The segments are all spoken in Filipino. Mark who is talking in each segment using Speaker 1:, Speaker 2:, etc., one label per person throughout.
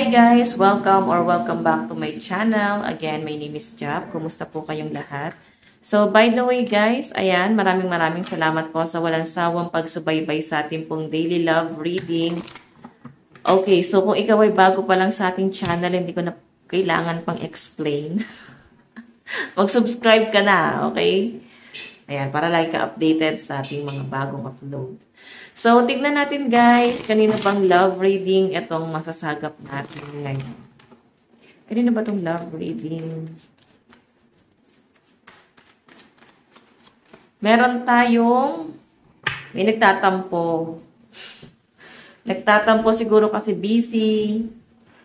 Speaker 1: Hi guys! Welcome back to my channel. Again, my name is Jap. Kumusta po kayong lahat? So, by the way guys, ayan, maraming salamat po sa walang sawang pagsubaybay sa ating pong daily love reading. Okay, so kung ikaw ay bago pa lang sa ating channel, hindi ko na kailangan pang explain. Mag-subscribe ka na, okay? Ayan, para lagi ka updated sa ating mga bagong upload. So, tignan natin guys, kanino bang love reading itong masasagap natin ngayon. Kanino ba itong love reading? Meron tayong, may nagtatampo. Nagtatampo siguro kasi busy.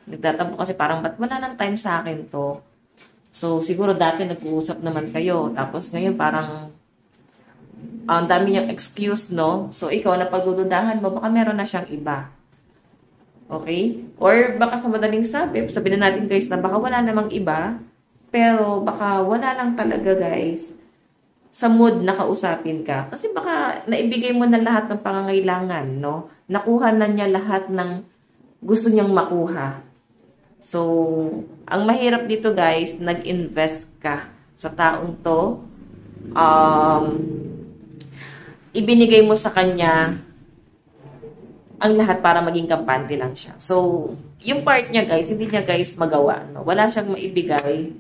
Speaker 1: Nagtatampo kasi parang ba't wala ng time sa akin to? So, siguro dati nag-uusap naman kayo. Tapos ngayon parang ang dami niyang excuse, no? So, ikaw na pagdududahan mo, baka meron na siyang iba. Okay? Or baka sa madaling sabihin na natin guys na baka wala namang iba, pero baka wala lang talaga guys sa mood na kausapin ka. Kasi baka naibigay mo na lahat ng pangangailangan, no? Nakuha na niya lahat ng gusto niyang makuha. So, ang mahirap dito guys, nag-invest ka sa taong to. Ibinigay mo sa kanya ang lahat para maging kampante lang siya. So, yung part niya guys, hindi niya guys magawa. No? Wala siyang maibigay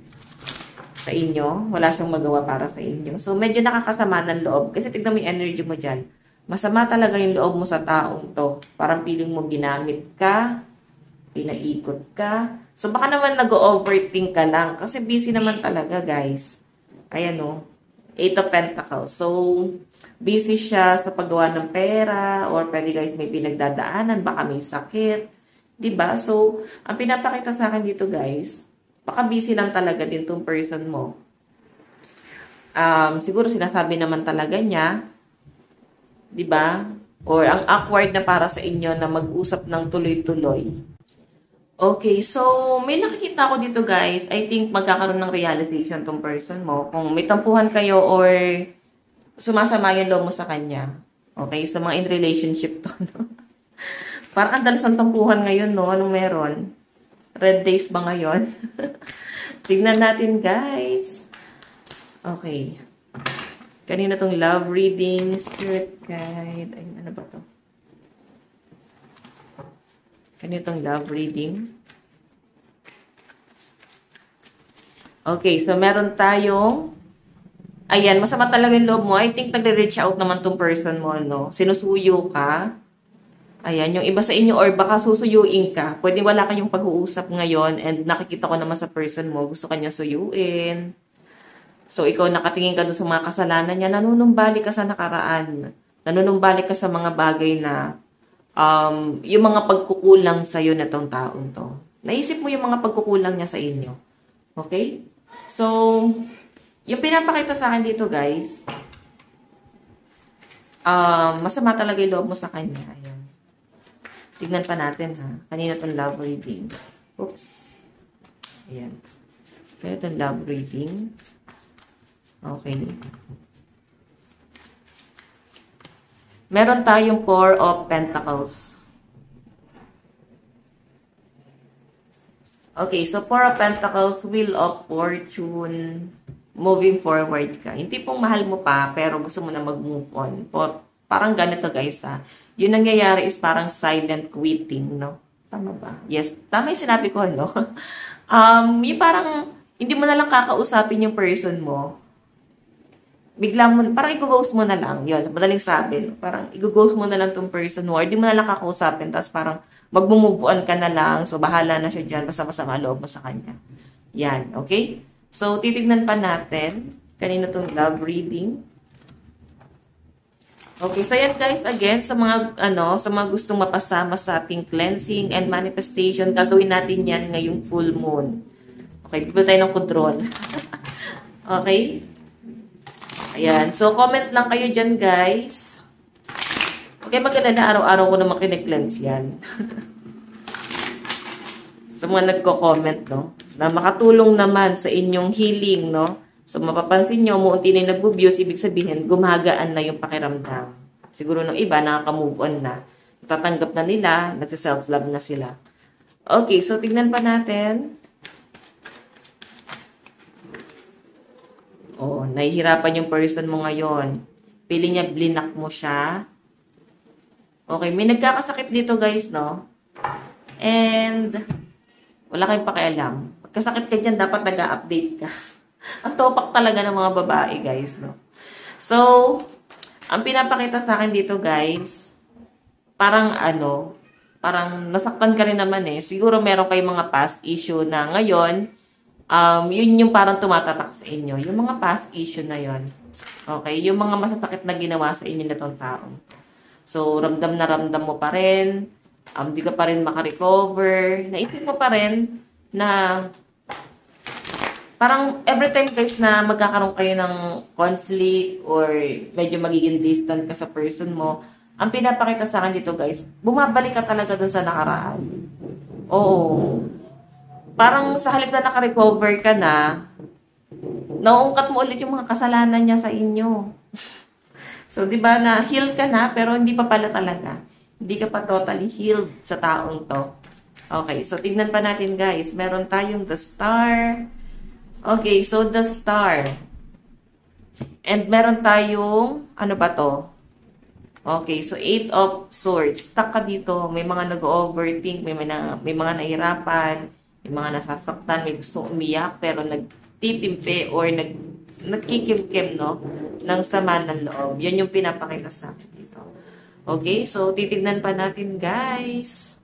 Speaker 1: sa inyo. Wala siyang magawa para sa inyo. So, medyo nakakasama ng loob. Kasi tignan mo yung energy mo dyan. Masama talaga yung loob mo sa taong to. Parang feeling mo ginamit ka, pinaikot ka. So, baka naman nag-overthink ka lang. Kasi busy naman talaga guys. Ayan o. 8 of Pentacles. So, busy siya sa paggawa ng pera or pwede guys may pinagdadaanan, baka may sakit. 'Di ba? So, ang pinapakita sa akin dito guys, baka busy lang talaga din tong person mo. Siguro sinasabi naman talaga niya, 'di ba? Or ang awkward na para sa inyo na mag-usap ng tuloy-tuloy. Okay, so may nakikita ko dito guys, I think magkakaroon ng realization tong person mo. Kung may tampuhan kayo or sumasama yung loob mo sa kanya. Okay, sa mga in relationship to. No? Parang ang dalas ng tampuhan ngayon, no? Anong meron? Red days ba ngayon? Tignan natin guys. Okay. Kanina tong love reading, spirit guide. Ay, ano ba to? Kanitong love reading. Okay, so meron tayong, ayan, masama talaga yung loob mo. I think nagre-reach out naman tong person mo, no? Sinusuyo ka. Ayan, yung iba sa inyo, or baka susuyuin ka. Pwede wala kayong pag-uusap ngayon and nakikita ko naman sa person mo, gusto kanya suyuin. So, ikaw nakatingin ka doon sa mga kasalanan niya, nanunumbalik ka sa nakaraan. Nanunumbalik ka sa mga bagay na yung mga pagkukulang sa'yo na tong taong to. Naisip mo yung mga pagkukulang niya sa inyo. Okay? So, yung pinapakita sa akin dito, guys, masama talaga yung loob mo sa kanya. Ayan. Tignan pa natin, ha? Kanina tong love reading. Oops. Ayan. Kaya tong love reading. Okay. Meron tayong 4 of Pentacles. Okay, so 4 of Pentacles, Wheel of Fortune, moving forward ka. Hindi pong mahal mo pa, pero gusto mo na mag-move on. Parang ganito guys ha. Yung nangyayari is parang silent quitting, no? Tama ba? Yes, tama yung sinabi ko, no? Yung parang, hindi mo na lang kakausapin yung person mo. Bigla mo, parang i-ghost mo na lang. Yun, madaling sabi. Parang i-ghost mo na lang tong person mo. Or di mo na lang kakausapin. Tapos parang mag-move on ka na lang. So, bahala na siya dyan. Basta masama loob mo sa kanya. Yan, okay? So, titignan pa natin. Kanina tong love reading. Okay, so yan guys, again, sa mga, sa mga gustong mapasama sa ating cleansing and manifestation, gagawin natin yan ngayong full moon. Okay, bibili tayo ng kudron. Okay? Ayan. So, comment lang kayo dyan, guys. Okay, maganda na araw-araw ko naman kinig-cleanse yan. Sa mga nagko-comment, no? Na makatulong naman sa inyong healing, no? So, mapapansin nyo, muunti na nag-views, ibig sabihin, gumagaan na yung pakiramdam. Siguro ng iba, nakaka-move on na. Tatanggap na nila, nagsa-self-love na sila. Okay, so tignan pa natin. Oh, nahihirapan yung person mo ngayon. Feeling niya blinak mo siya. Okay, may nagkakasakit dito guys, no? And wala kayong pakialam. Pagkasakit ka dyan, dapat nag-update ka. Ang topak talaga ng mga babae, guys, no? So, ang pinapakita sa akin dito, guys, parang parang nasaktan ka rin naman eh. Siguro meron kayong mga past issue na ngayon, yun yung parang tumatatak sa inyo. Yung mga past issue na yun. Okay? Yung mga masasakit na ginawa sa inyo na tong tao. So, ramdam na ramdam mo pa rin. Di ka pa rin makarecover. Naisip mo pa rin na parang every time guys na magkakaroon kayo ng conflict or medyo magiging distant ka sa person mo, ang pinapakita sa akin dito guys, bumabalik ka talaga dun sa nakaraan. Oo. Parang sa halip na nakarecover ka na, nauungkat mo ulit yung mga kasalanan niya sa inyo. So, di ba na heal ka na, pero hindi pa pala talaga. Hindi ka pa totally healed sa taong to. Okay, so tignan pa natin guys. Meron tayong the star. Okay, so the star. And meron tayong, ano ba to? Okay, so 8 of swords. Stuck ka dito. May mga nag-overthink, may mga nahirapan, may mga nasasaktan, may gusto umiyak, pero nagtitimpe or nagkikimkim, no? Ng sama ng loob. Yan yung pinapakita sa akin dito. Okay, so titignan pa natin, guys.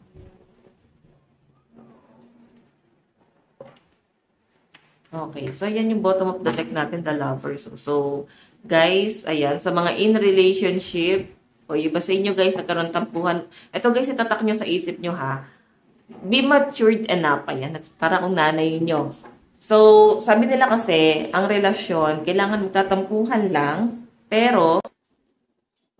Speaker 1: Okay, so yan yung bottom of the deck natin, the lovers. So, guys, ayan, sa mga in relationship, o iba sa inyo, guys, nagkaroon tampuhan. Ito, guys, itatak nyo sa isip nyo, ha? Be matured enough. Ayan, para kung nanay nyo. So, sabi nila kasi, ang relasyon, kailangan magtatampuhan lang, pero,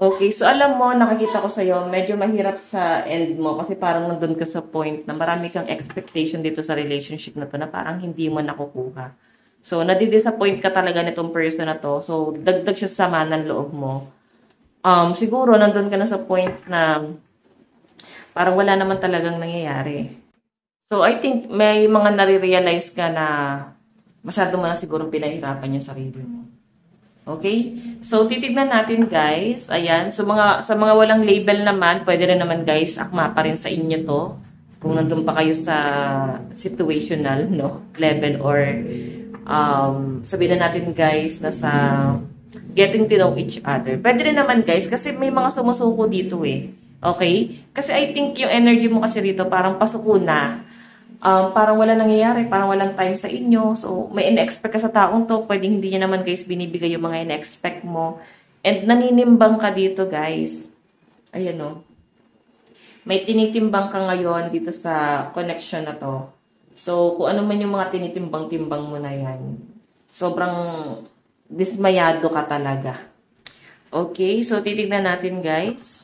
Speaker 1: okay, so alam mo, nakikita ko sa'yo, medyo mahirap sa end mo, kasi parang nandun ka sa point na marami kang expectation dito sa relationship na to, na parang hindi mo nakukuha. So, nadidisappoint ka talaga nitong person na to, so, dagdag siya sa sama ng loob mo. Siguro, nandun ka na sa point na, parang wala naman talagang nangyayari. So, I think may mga nare-realize ka na masyado mo na siguro pinahirapan yung sarili mo. Okay? So, titignan natin, guys. Ayan. So, sa mga walang label naman, pwede rin naman, guys, akma pa rin sa inyo to. Kung nandun pa kayo sa situational, no? Level or, sabihin na natin, guys, na sa getting to know each other. Pwede rin naman, guys, kasi may mga sumusuko dito, eh. Okay? Kasi I think yung energy mo kasi rito parang pasuko na. Parang wala nangyayari, parang walang time sa inyo. So, may in-expect ka sa taong to. Pwedeng hindi niya naman guys binibigay yung mga in-expect mo. And naninimbang ka dito guys. Ayan o. May tinitimbang ka ngayon dito sa connection na to. So, kung ano man yung mga tinitimbang-timbang mo na yan. Sobrang dismayado ka talaga. Okay, so titignan natin guys.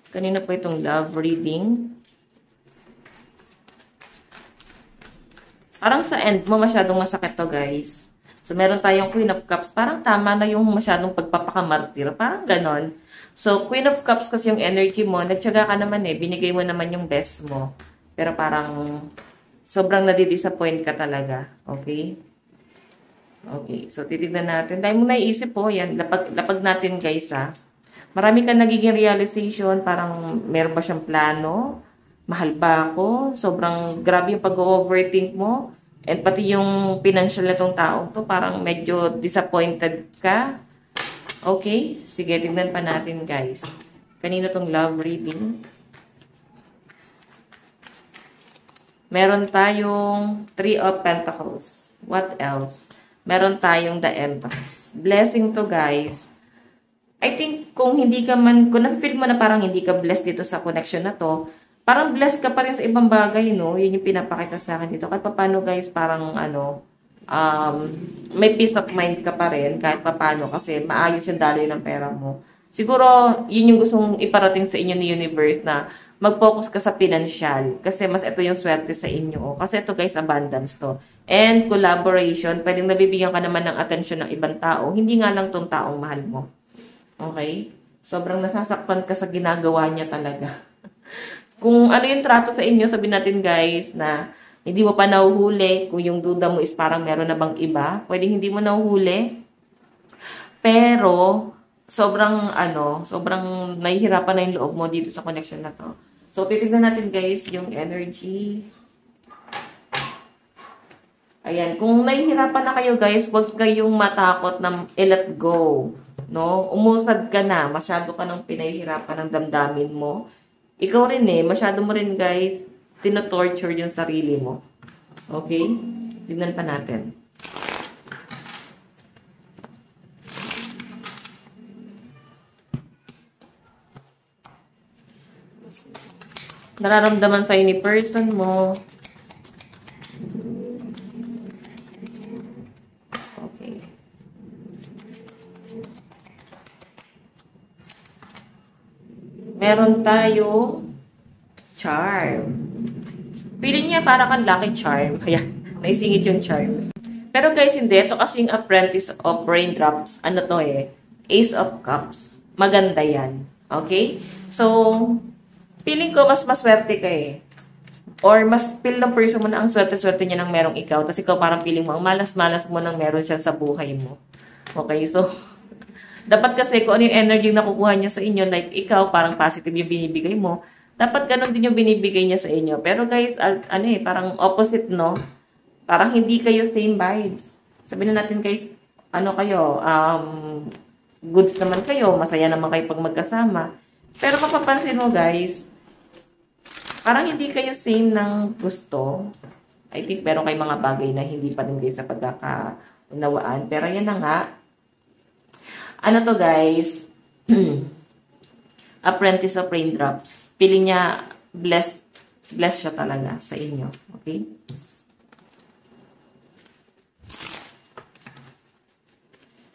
Speaker 1: Kanina po itong love reading. Parang sa end mo masyadong masakit to guys. So meron tayong Queen of Cups. Parang tama na yung masyadong pagpapakamartir. Parang ganon. So Queen of Cups kasi yung energy mo. Nagtyaga ka naman eh. Binigay mo naman yung best mo. Pero parang sobrang nadidisappoint ka talaga. Okay? Okay. So titignan natin. Dahil mo naiisip po. Yan. Lapag natin guys ha. Marami kang nagiging realization, parang meron ba siyang plano? Mahal ba ako? Sobrang grabe yung pag-overthink mo. And pati yung financial na tong taong to, parang medyo disappointed ka. Okay? Sige, tignan pa natin guys. Kanino tong love reading? Meron tayong 3 of Pentacles. What else? Meron tayong the Empress. Blessing to guys. I think kung hindi ka man, kung na-feel mo na parang hindi ka blessed dito sa connection na to, parang blessed ka pa rin sa ibang bagay, no? Yun yung pinapakita sa akin dito. Kahit paano guys, parang may peace of mind ka pa rin kahit paano kasi maayos yung daloy ng pera mo. Siguro, yun yung gustong iparating sa inyo ni universe na mag-focus ka sa financial kasi mas ito yung swerte sa inyo. Kasi ito guys, abundance to. And collaboration, pwedeng nabibigyan ka naman ng attention ng ibang tao, hindi nga lang tong taong mahal mo. Okay? Sobrang nasasaktan ka sa ginagawa niya talaga. Kung ano yung trato sa inyo, sabihin natin guys na hindi mo pa nahuhuli, kung yung duda mo is parang meron na bang iba, pwedeng hindi mo nahuhuli. Pero, sobrang nahihirapan na yung loob mo dito sa connection na to. So, titignan natin guys yung energy. Ayan, kung nahihirapan na kayo guys, huwag kayong matakot na i-let go. No? Umusad ka na, masyado ka nang pinahihirapan ng damdamin mo. Ikaw rin masyado mo rin guys, tinotorture yung sarili mo. Okay? Tignan pa natin. Nararamdaman sa'yo ni person mo. Okay. Meron tayo charm. Feeling niya para kang lucky charm. Ayan, naisingit yung charm. Pero guys, hindi. Ito kasing apprentice of raindrops. Ano to Ace of Cups. Maganda yan. Okay? So, feeling ko mas maswerte ka Or mas feel ng person mo na ang swerte-swerte niya nang merong ikaw. Tapos ikaw parang feeling mo, ang malas-malas mo nang meron siya sa buhay mo. Okay? So, dapat kasi kung ano yung energy na nakukuha niya sa inyo, like ikaw, parang positive yung binibigay mo, dapat ganun din yung binibigay niya sa inyo. Pero guys, parang opposite, no? Parang hindi kayo same vibes. Sabihin na natin guys, goods naman kayo, masaya naman kayo pag magkasama. Pero mapapansin mo guys, parang hindi kayo same ng gusto. I think meron kayong mga bagay na hindi pa rin kayo sa pagkakaunawaan. Pero yan na nga. Ano to guys? Apprentice of Raindrops. Feeling niya blessed siya talaga sa inyo. Okay?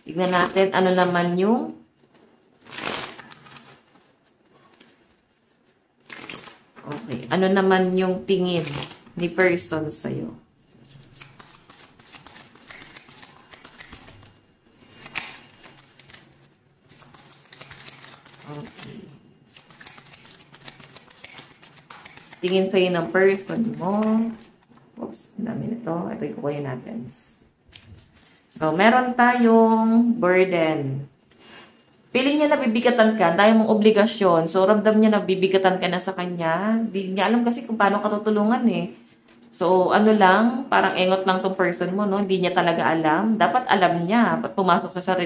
Speaker 1: Tignan natin ano naman yung okay. Ano naman yung tingin ni person sa'yo? Okay. Tingin sa'yo ng person mo. Oops, dami nito. Ito yung kukunin natin. So, meron tayong burden. Feeling niya nabibigatan ka, dahil mong obligasyon. So, ramdam niya nabibigatan ka na sa kanya. Hindi niya alam kasi kung paano ka tutulungan So, parang engot lang tong person mo, no? Hindi niya talaga alam. Dapat alam niya. Pumasok siya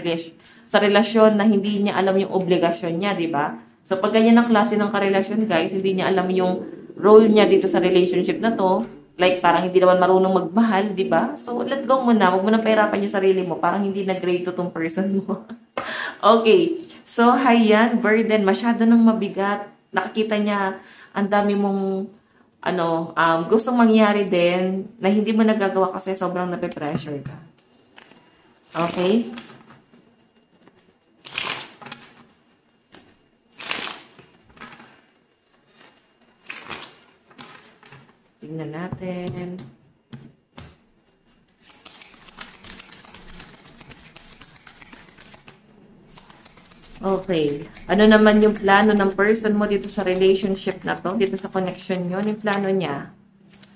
Speaker 1: sa relasyon na hindi niya alam yung obligasyon niya, di ba? So, pag ganyan ang klase ng karelasyon, guys, hindi niya alam yung role niya dito sa relationship na to. Like, parang hindi naman marunong magmahal, di ba? So, let go mo na. Huwag mo nang pahirapan yung sarili mo. Parang hindi nag-grade to tong person mo. Okay. So, hayan, burden. Masyado nang mabigat. Nakikita niya, ang dami mong, gustong mangyari din na hindi mo nagagawa kasi sobrang nape-pressure ka. Okay? Tingnan natin. Okay. Ano naman yung plano ng person mo dito sa relationship na to? Dito sa connection nyo? Yung plano niya?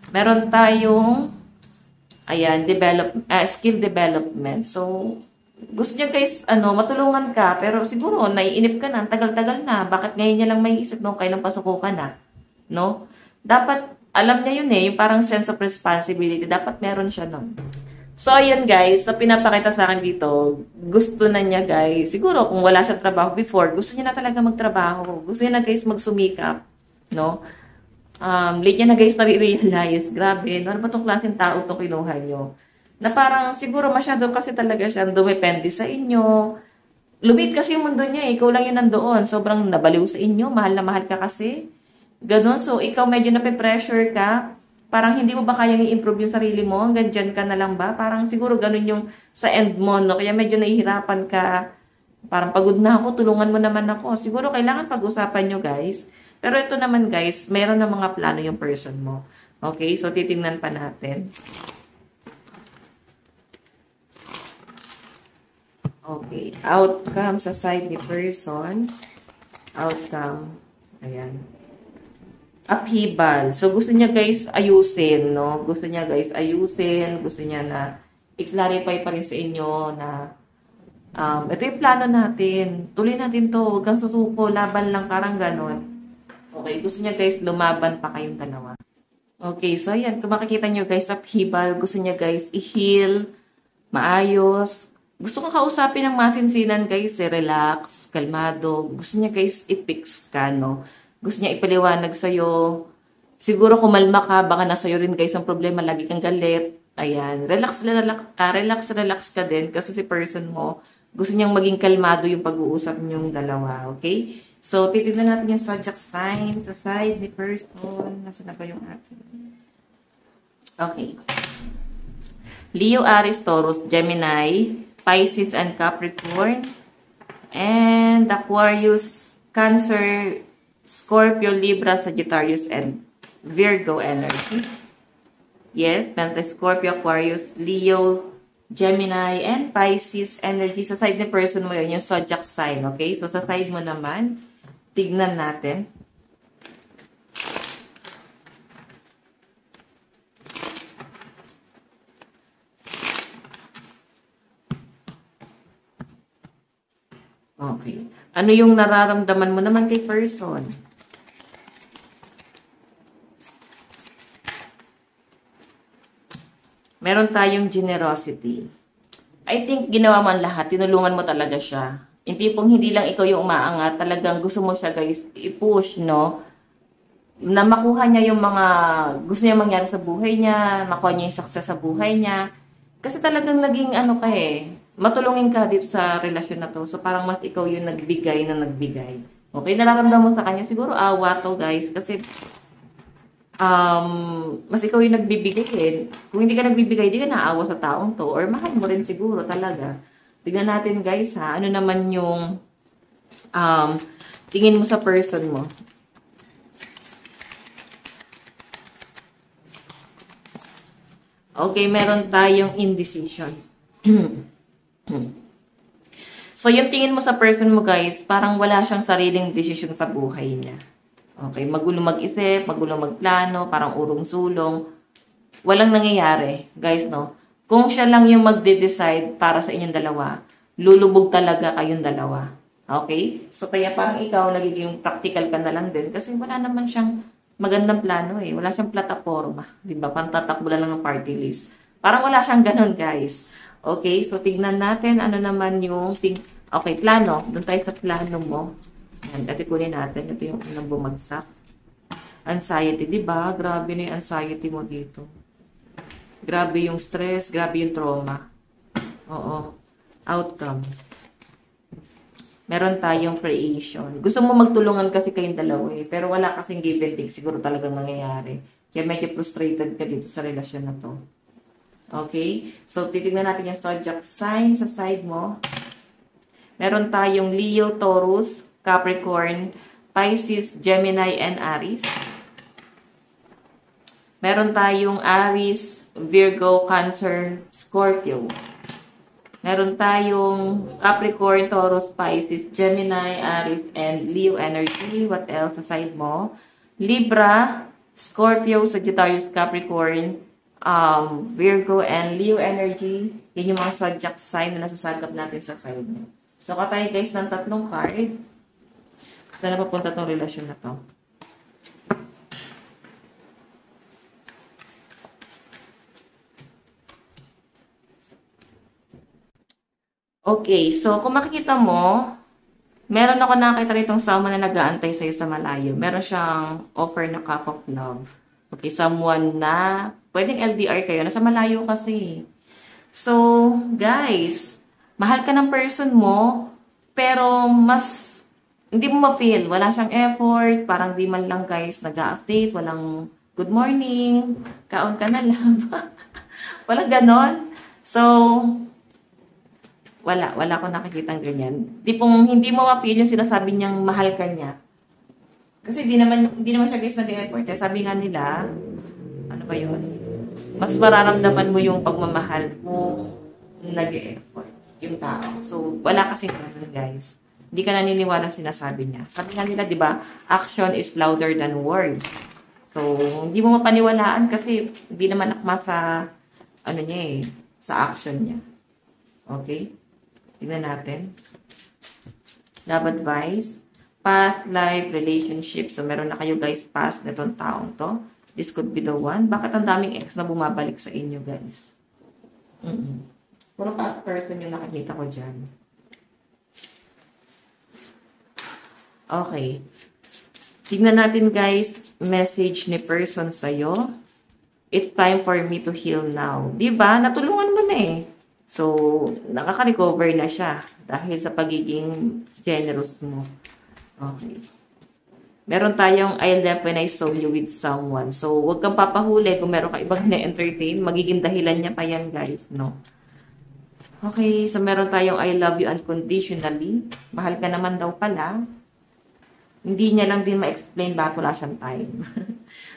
Speaker 1: Meron tayong skill development. So, gusto niya guys, matulungan ka. Pero siguro, naiinip ka na. Tagal-tagal na. Bakit ngayon niya lang may isip nung kailang pasuko ka na? No? Dapat, alam niya yun yung parang sense of responsibility. Dapat meron siya nun. So, ayun guys, sa pinapakita sa akin dito, gusto na niya guys, siguro kung wala siyang trabaho before, gusto niya na talaga magtrabaho. Gusto niya na guys magsumikap, no? Late niya na guys na-realize, grabe, ano ba itong klaseng tao itong kinuha nyo? Na parang siguro masyado kasi talaga siya dumepende sa inyo. Lumit kasi yung mundo niya ikaw lang yun nandoon. Sobrang nabaliw sa inyo, mahal na mahal ka kasi. Ganon, so ikaw medyo nape-pressure ka. Parang hindi mo ba kayang i-improve yung sarili mo? Hanggang dyan ka na lang ba? Parang siguro ganun yung sa end mo, no? Kaya medyo nahihirapan ka. Parang pagod na ako, tulungan mo naman ako. Siguro kailangan pag-usapan nyo, guys. Pero ito naman, guys, meron na mga plano yung person mo. Okay? So, titingnan pa natin. Okay. Outcome sa side ni person. Outcome. Ayan. upheaval. So, gusto niya guys ayusin, no? Gusto niya guys ayusin. Gusto niya na i-clarify pa rin sa inyo na ito yung plano natin. Tuloy natin to. Huwag kang susuko. Laban lang. Parang ganon. Okay. Gusto niya guys lumaban pa kayong dalawa. Okay. So, ayan. Kung makikita niyo guys upheaval. Gusto niya guys i-heal. Maayos. Gusto ko kausapin ng masinsinan guys. Relax. Kalmado. Gusto niya guys i-fix ka, no? Gusto niya ipaliwanag sa'yo. Siguro kumalma ka, baka nasa'yo rin guys ang problema, lagi kang galit. Ayan, relax ka din kasi si person mo, gusto niyang maging kalmado yung pag-uusap niyong dalawa, okay? So, titignan natin yung zodiac sign sa side ni person. Nasaan na ba yung ating? Okay. Leo, Aries, Taurus, Gemini, Pisces, and Capricorn. And Aquarius, Cancer, Scorpio, Libra, Sagittarius, and Virgo energy. Yes, meron tayo Scorpio, Aquarius, Leo, Gemini, and Pisces energy. Sa side ni person mo yun, yung zodiac sign, okay? So, sa side mo naman, tignan natin. Okay. Ano yung nararamdaman mo naman kay person? Meron tayong generosity. I think ginawa mo ang lahat. Tinulungan mo talaga siya. Hindi pong hindi lang ikaw yung umaangat. Talagang gusto mo siya guys i-push, no? Na makuha niya yung mga gusto niya mangyari sa buhay niya. Makuha niya yung success sa buhay niya. Kasi talagang naging ano ka eh. Matulungin ka dito sa relasyon na to. So, parang mas ikaw yung nagbigay na nagbigay. Okay, nararamdaman mo sa kanya. Siguro awa to, guys. Kasi, mas ikaw yung nagbibigay eh. Kung hindi ka nagbibigay, di ka naawa sa taong to. Or mahal mo rin siguro talaga. Tignan natin, guys, ha. Ano naman yung tingin mo sa person mo. Okay, meron tayong indecision. So, yung tingin mo sa person mo, guys, parang wala siyang sariling decision sa buhay niya. Okay, magulo mag-isip, magulo magplano, parang urong-sulong. Walang nangyayari, guys, no? Kung siya lang yung magde-decide para sa inyong dalawa, lulubog talaga kayong dalawa. Okay? So, kaya parang ikaw, nagiging practical ka na lang din kasi wala naman siyang magandang plano eh. Wala siyang plataforma. Diba? Pantatakbo lang ng party list. Parang wala siyang ganun, guys. Okay, so tignan natin ano naman yung okay, plano. Doon tayo sa plano mo. Ayan, ito kunin natin. Ito yung unang bumagsak. Anxiety, di ba? Grabe na yung anxiety mo dito. Grabe yung stress, grabe yung trauma. Oo. Outcome. Meron tayong creation. Gusto mo magtulungan kasi kayong dalawa eh. Pero wala kasing give and take. Siguro talagang nangyayari. Kaya medyo frustrated ka dito sa relasyon na to. Okay? So, titignan natin yung zodiac sign sa side mo. Meron tayong Leo, Taurus, Capricorn, Pisces, Gemini, and Aries. Meron tayong Aries, Virgo, Cancer, Scorpio. Meron tayong Capricorn, Taurus, Pisces, Gemini, Aries, and Leo energy. What else sa side mo? Libra, Scorpio, Sagittarius, Capricorn, Virgo, and Leo energy. Yan yung mga zodiac sign na nasasagap natin sa side mo. So, katay guys ng 3 card. Saan na papunta tong relasyon na to? Okay, so kung makikita mo, meron ako nakakita ritong someone na nag-aantay sa'yo sa malayo. Meron siyang offer na cup of love. Okay, someone na pwedeng LDR kayo. Nasa malayo kasi. So, guys, mahal ka ng person mo, pero mas hindi mo ma-feel. Wala siyang effort. Parang di man lang, guys, nag-update. Walang good morning. Kaon ka na lang. Walang ganon. So, wala akong nakikitang ganyan. Hindi mo ma-feel yung sinasabi niyang mahal ka niya. Kasi hindi naman siya guys nag-effort. Sabi nga nila, ano ba yun? Mas mararamdaman mo yung pagmamahal kung nag-effort yung tao. So, wala kasi ganun guys. Hindi ka naniniwala sinasabi niya. Sabi nga nila, di ba? Action is louder than word. So, hindi mo mapaniwalaan kasi hindi naman akma sa, ano niya eh, sa action niya. Okay? Tingnan natin. Love advice. Past life, relationship. So, meron na kayo guys past na itong taong to. This could be the one. Bakit ang daming ex na bumabalik sa inyo guys? Puro past person yung nakikita ko dyan. Okay. Tignan natin guys, message ni person sa'yo. It's time for me to heal now. Diba? Natulungan mo na eh. So, nakaka-recover na siya dahil sa pagiging generous mo. Okay. Meron tayong I left when I saw you with someone. So, huwag kang papahuli kung meron ka ibang na-entertain. Magiging dahilan niya pa yan guys, no? Okay, so meron tayong I love you unconditionally. Mahal ka naman daw pala. Hindi niya lang din ma-explain bakit wala siyang time.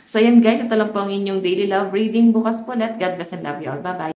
Speaker 1: So, yan guys. Ito lang po ang inyong daily love reading. Bukas po ulit. God bless and love you all. Bye-bye.